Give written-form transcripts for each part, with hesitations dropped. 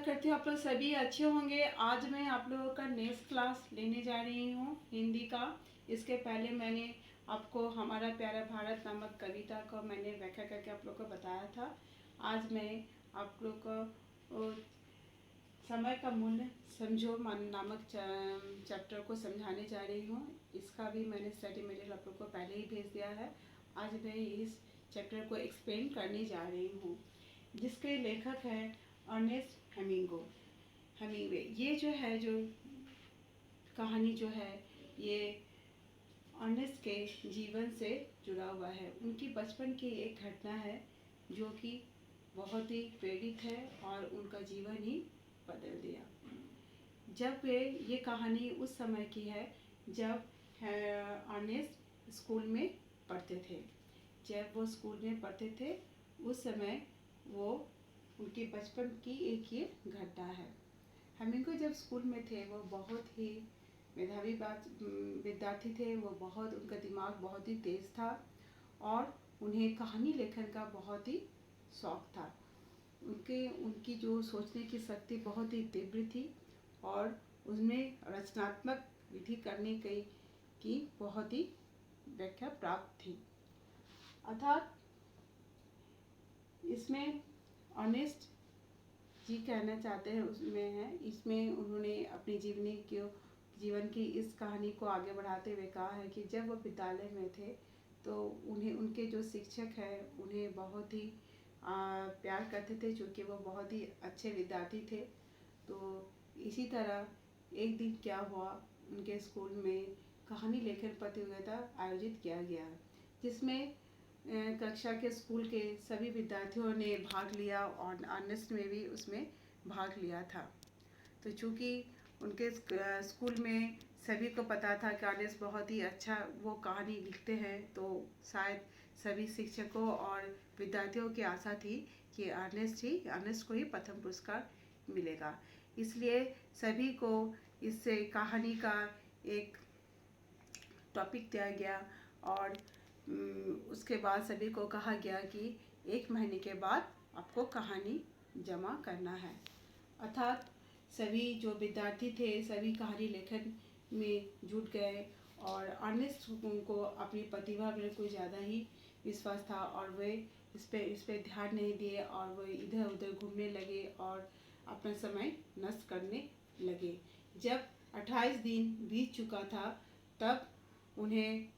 करती हूँ आप लोग सभी अच्छे होंगे। आज मैं आप लोगों का नेक्स्ट क्लास लेने जा रही हूँ हिंदी का। इसके पहले मैंने आपको हमारा प्यारा भारत नामक कविता को मैंने व्याख्या करके आप लोग को बताया था। आज मैं आप लोग को समय का मूल्य समझो नामक चैप्टर को समझाने जा रही हूँ। इसका भी मैंने स्टडी मटेरियल आप लोग को पहले ही भेज दिया है। आज मैं इस चैप्टर को एक्सप्लेन करने जा रही हूँ, जिसके लेखक है अर्नेस्ट हेमिंगवे। ये जो कहानी जो है ये अर्नेस्ट के जीवन से जुड़ा हुआ है। उनकी बचपन की एक घटना है जो कि बहुत ही प्रेरित है और उनका जीवन ही बदल दिया। जब ये कहानी उस समय की है जब अर्नेस्ट स्कूल में पढ़ते थे। जब वो स्कूल में पढ़ते थे उस समय वो उनके बचपन की एक ये घटना है। हेमिंगवे जब स्कूल में थे वो बहुत ही मेधावी विद्यार्थी थे। वो बहुत उनका दिमाग बहुत ही तेज था और उन्हें कहानी लेखन का बहुत ही शौक था। उनकी जो सोचने की शक्ति बहुत ही तीव्र थी और उसमें रचनात्मक विधि करने की बहुत ही व्याख्या प्राप्त थी। अर्थात इसमें अर्नेस्ट जी कहना चाहते हैं उसमें है, इसमें उन्होंने अपनी जीवन की इस कहानी को आगे बढ़ाते हुए कहा है कि जब वो विद्यालय में थे तो उन्हें उनके जो शिक्षक हैं उन्हें बहुत ही प्यार करते थे, क्योंकि वो बहुत ही अच्छे विद्यार्थी थे। तो इसी तरह एक दिन क्या हुआ, उनके स्कूल में कहानी लेखन प्रतियोगिता आयोजित किया गया, जिसमें कक्षा के स्कूल के सभी विद्यार्थियों ने भाग लिया और अर्नेस्ट में भी उसमें भाग लिया था। तो चूँकि उनके स्कूल में सभी को पता था कि अर्नेस्ट बहुत ही अच्छा वो कहानी लिखते हैं, तो शायद सभी शिक्षकों और विद्यार्थियों की आशा थी कि अर्नेस्ट को ही प्रथम पुरस्कार मिलेगा। इसलिए सभी को इस कहानी का एक टॉपिक दिया गया और उसके बाद सभी को कहा गया कि 1 महीने के बाद आपको कहानी जमा करना है। अर्थात सभी जो विद्यार्थी थे सभी कहानी लेखन में जुट गए और अर्नेस्ट को अपनी प्रतिभा में कुछ ज़्यादा ही विश्वास था और वे इस पे ध्यान नहीं दिए और वे इधर उधर घूमने लगे और अपना समय नष्ट करने लगे। जब 28 दिन बीत चुका था तब उन्हें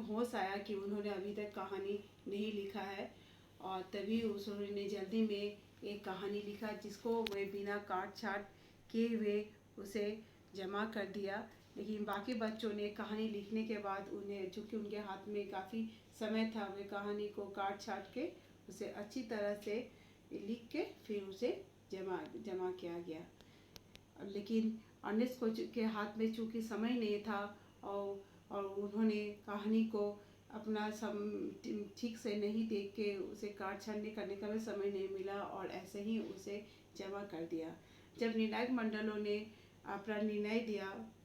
होश आया कि उन्होंने अभी तक कहानी नहीं लिखा है और तभी उन्होंने जल्दी में एक कहानी लिखा, जिसको वे बिना काट छाट किए हुए उसे जमा कर दिया। लेकिन बाकी बच्चों ने कहानी लिखने के बाद उन्हें, चूँकि उनके हाथ में काफ़ी समय था, वे कहानी को काट छाट के उसे अच्छी तरह से लिख के फिर उसे जमा किया गया। लेकिन अर्नेस्ट को के हाथ में चूँकि समय नहीं था और उन्होंने कहानी को अपना ठीक से नहीं देख के उसे काट छानने करने का भी समय नहीं मिला और ऐसे ही उसे जमा कर दिया। जब निर्णायक मंडलों ने अपना निर्णय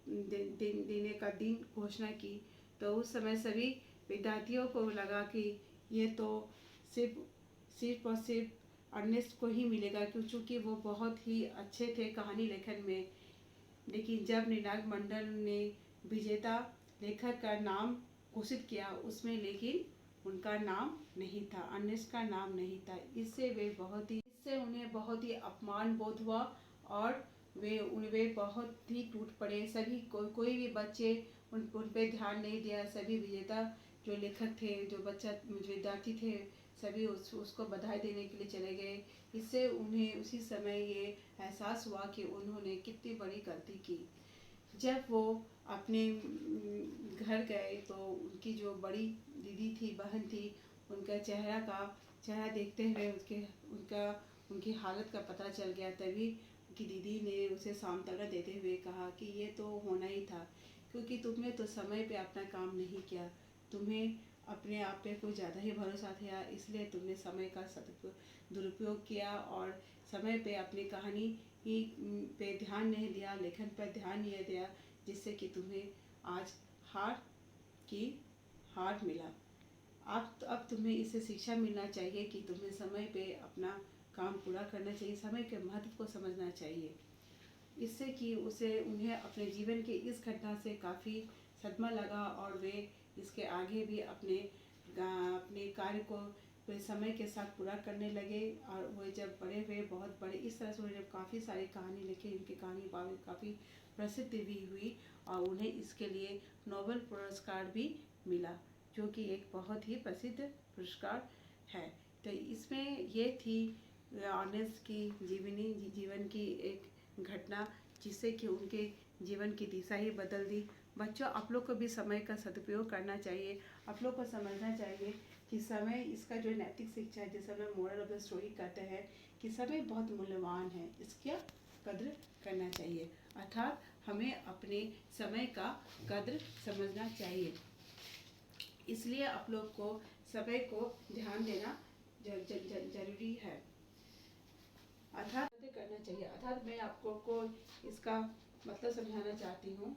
देने का दिन घोषणा की तो उस समय सभी विद्यार्थियों को लगा कि ये तो सिर्फ और सिर्फ अर्नेस्ट को ही मिलेगा, क्योंकि वो बहुत ही अच्छे थे कहानी लेखन में। लेकिन जब निर्णायक मंडल ने विजेता लेखक का नाम घोषित किया उसमें लेकिन उनका नाम नहीं था, अर्नेस्ट का नाम नहीं था। इससे उन्हें बहुत ही अपमान बोध हुआ और वे बहुत ही टूट पड़े। सभी कोई भी बच्चे उन पे ध्यान नहीं दिया। सभी विजेता जो लेखक थे, जो विद्यार्थी थे, सभी उसको बधाई देने के लिए चले गए। इससे उन्हें उसी समय ये एहसास हुआ कि उन्होंने कितनी बड़ी गलती की। जब वो अपने घर गए तो उनकी जो बड़ी दीदी थी, बहन थी, उनका चेहरा देखते हुए उनकी हालत का पता चल गया। तभी उनकी दीदी ने उसे सांत्वना देते हुए कहा कि ये तो होना ही था, क्योंकि तुमने तो समय पे अपना काम नहीं किया, तुम्हें अपने आप पे कुछ ज़्यादा ही भरोसा था, इसलिए तुमने समय का दुरुपयोग किया और समय पे अपनी कहानी पे ध्यान नहीं दिया, लेखन पर ध्यान नहीं दिया, जिससे कि तुम्हें आज हार मिला। अब तुम्हें इससे शिक्षा मिलना चाहिए कि तुम्हें समय पे अपना काम पूरा करना चाहिए, समय के महत्व को समझना चाहिए। इससे कि उन्हें अपने जीवन के इस घटना से काफ़ी सदमा लगा और वे इसके आगे भी अपने कार्य को वे समय के साथ पूरा करने लगे। और वो जब बड़े हुए, बहुत बड़े, इस तरह से उन्होंने काफ़ी सारी कहानी लिखी, उनकी कहानी काफ़ी प्रसिद्ध भी हुई और उन्हें इसके लिए नोबेल पुरस्कार भी मिला, जो कि एक बहुत ही प्रसिद्ध पुरस्कार है। तो इसमें ये थी अर्नेस्ट की जीवन की एक घटना, जिससे कि उनके जीवन की दिशा ही बदल दी। बच्चों, आप लोग को भी समय का सदुपयोग करना चाहिए। आप लोग को समझना चाहिए कि समय, इसका जो नैतिक शिक्षा है, जिसे हम मोरल ऑफ द स्टोरी कहते हैं, कि समय बहुत मूल्यवान है, इसका कद्र करना चाहिए। अर्थात हमें अपने समय का कद्र समझना चाहिए। इसलिए आप लोग को समय को ध्यान देना जरूरी है, अर्थात करना चाहिए। अर्थात मैं आपको को इसका मतलब समझाना चाहती हूँ।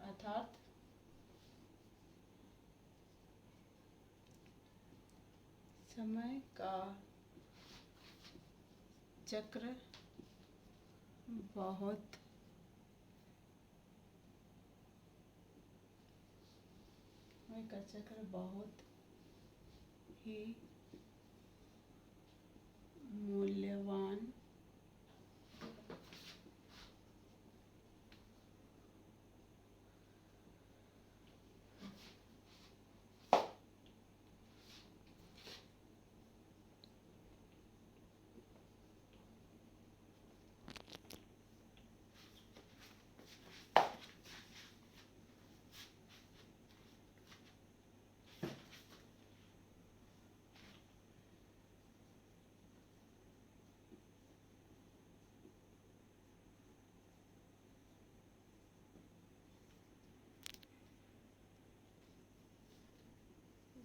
अर्थात समय का चक्र बहुत ही मूल्यवान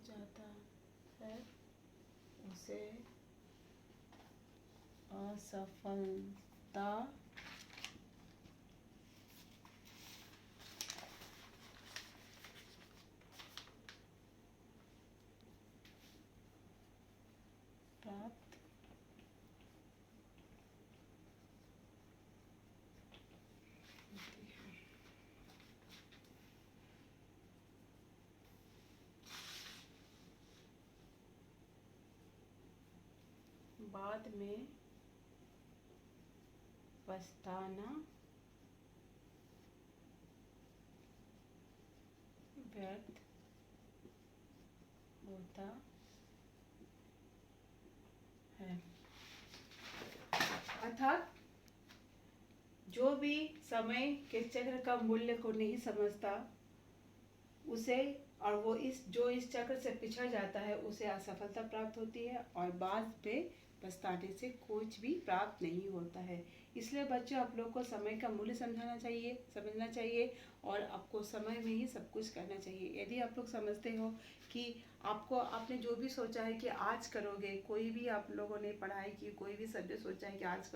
जाता है, उसे असफलता प्राप्त होती है। बाद में पछताना व्यर्थ होता है। अर्थात जो भी समय के चक्र का मूल्य को नहीं समझता, उसे, और वो इस चक्र से पिछड़ जाता है, उसे असफलता प्राप्त होती है और बाद में पछताने से कुछ भी प्राप्त नहीं होता है। इसलिए बच्चों, आप लोग को समय का मूल्य समझना चाहिए और आपको समय में ही सब कुछ करना चाहिए। यदि आप लोग समझते हो कि आपने जो भी सोचा है कि आज करोगे, कोई भी आप लोगों ने पढ़ाई की, कोई भी सब्जेक्ट सोचा है कि आज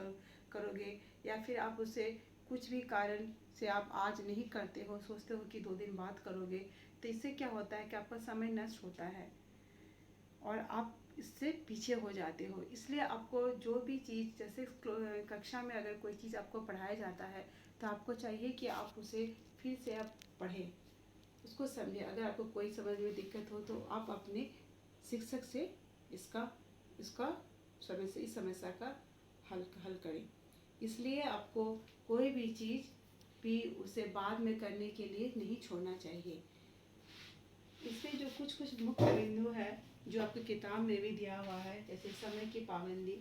करोगे, या फिर आप उसे कुछ भी कारण से आप आज नहीं करते हो, सोचते हो कि 2 दिन बाद करोगे, तो इससे क्या होता है कि आपका समय नष्ट होता है और आप इससे पीछे हो जाते हो। इसलिए आपको जो भी चीज़, जैसे कक्षा में अगर कोई चीज़ आपको पढ़ाया जाता है, तो आपको चाहिए कि आप उसे फिर से आप पढ़ें, उसको समझें। अगर आपको कोई समझ में दिक्कत हो तो आप अपने शिक्षक से इस समस्या का हल करें। इसलिए आपको कोई भी चीज़ भी उसे बाद में करने के लिए नहीं छोड़ना चाहिए। इसमें जो कुछ मुख्य बिंदु है जो आपकी किताब में भी दिया हुआ है, जैसे समय की पाबंदी,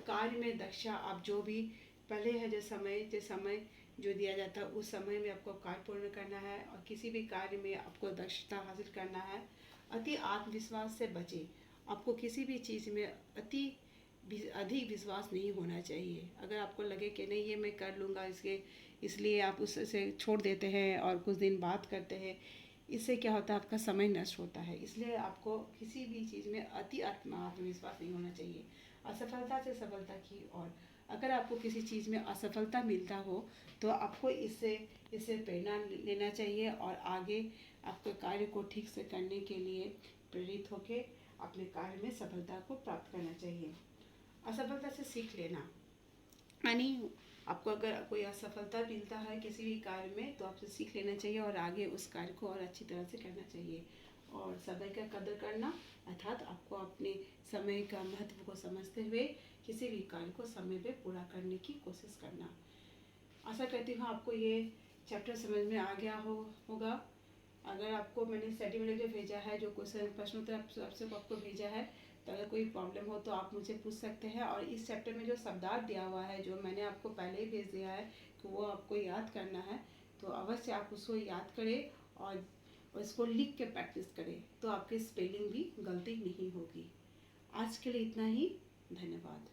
कार्य में दक्षता, आप जो भी पहले है जो समय जो दिया जाता है, उस समय में आपको कार्य पूर्ण करना है और किसी भी कार्य में आपको दक्षता हासिल करना है। अति आत्मविश्वास से बचें, आपको किसी भी चीज़ में अधिक विश्वास नहीं होना चाहिए। अगर आपको लगे कि नहीं ये मैं कर लूँगा, इसलिए आप उससे छोड़ देते हैं और कुछ दिन बात करते हैं, इससे क्या होता है, आपका समय नष्ट होता है। इसलिए आपको किसी भी चीज़ में आत्मविश्वास नहीं होना चाहिए। असफलता से सफलता की ओर, अगर आपको किसी चीज़ में असफलता मिलता हो तो आपको इससे प्रेरणा लेना चाहिए और आगे आपके कार्य को ठीक से करने के लिए प्रेरित होकर अपने कार्य में सफलता को प्राप्त करना चाहिए। असफलता से सीख लेना, यानी आपको अगर कोई असफलता मिलता है किसी भी कार्य में तो आपसे सीख लेना चाहिए और आगे उस कार्य को और अच्छी तरह से करना चाहिए। और समय का कदर करना, अर्थात आपको अपने समय का महत्व को समझते हुए किसी भी कार्य को समय पे पूरा करने की कोशिश करना। आशा करती हूँ आपको ये चैप्टर समझ में आ गया होगा। अगर आपको मैंने स्टडी मटेरियल भेजा है, जो क्वेश्चन प्रश्नोत्तर आपसे आपको भेजा है, तो अगर कोई प्रॉब्लम हो तो आप मुझे पूछ सकते हैं। और इस चैप्टर में जो शब्दार्थ दिया हुआ है, जो मैंने आपको पहले ही भेज दिया है कि वो आपको याद करना है, तो अवश्य आप उसको याद करें और इसको लिख के प्रैक्टिस करें, तो आपकी स्पेलिंग भी गलती नहीं होगी। आज के लिए इतना ही। धन्यवाद।